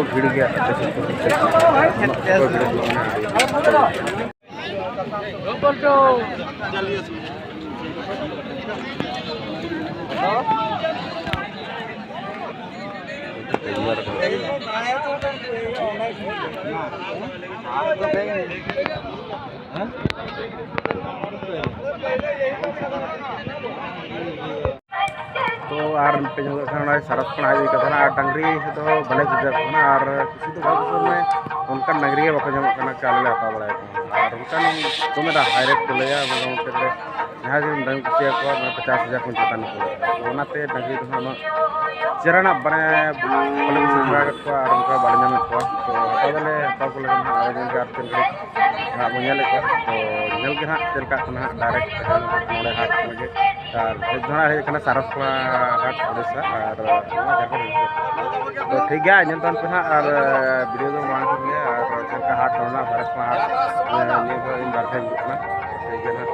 भीड़ गया तो और सरफ पढ़ाई डांगरी तो भले बुझा और किसी तो में उनका डंगरी बाको जमा चाल हता बड़ा और उनका तुम्हें हाईरेट को लिया मोटामुटी जहाँ जो डंग कुसिया 50,000 को चतान को डंगरी तो चेहरा बने भले सुधा और उनका बारे में तो तबले को आयोजन बोल तो नल के हाँ चलका डायरेक्ट नोड़े हाट लगे और धरा सरफ हाट उड़ीसा और तो ठीक है नलतन पे हाँ और वीडियो तो मांग गया और चलका हाट होना सरफ हाट ये तो इन बार ठीक है ना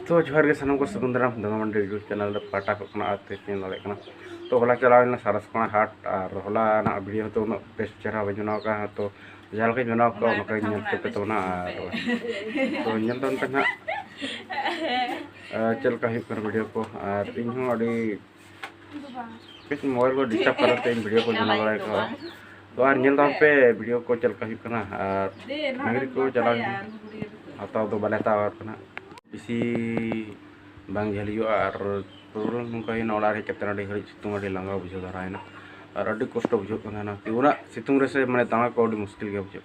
तो जोहर के सानम को सगुंदराम दंगा मंडी यूट्यूब चैनल रे पाटा को आते दाड़ा तो हला चलाव सारसपा हाट और हला वीडियो तो उन बेस चेहरा बनाव का तो जहाँ के बनाव का तो तो नलतन पे ना चलका वीडियो को और इन मोबाइल को डिस्टर्ब करते वीडियो को बना बड़ा को तो और नलतन पे वीडियो को चलका और नगरी को चला हताव तो बाले हताव इसी बांग झेलियो और नौका नड़ा हेकते घड़ी सितुंग लंगा बुझे धराना और अभी कष्ट बुझे उना सितुंग से मैंने दाड़ा को मुश्किल के बुझे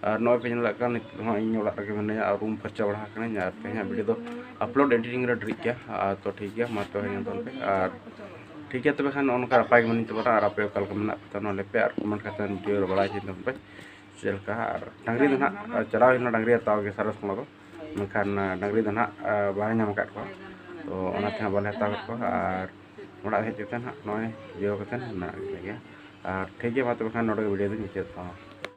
और नौ पे इन मैं रूम फर्चा बढ़ा और तेज वीडियो तो अपलोड एडिटिंग डरी गया तो ठीक है मा तो पे और ठीक है तब खान उनका नपाय मन तबा और आपे पे पे और कमेंट करते वीडियो बड़ा पे चलका और डांगरी तो ना चलाव डांगरी हताव के सरस को मेखान डांगरी तो ना बाय नाम का तो बाले हताव और ओड़ा हेज ना नॉय जियो और ठीक है मा तब खान वीडियो मुचाद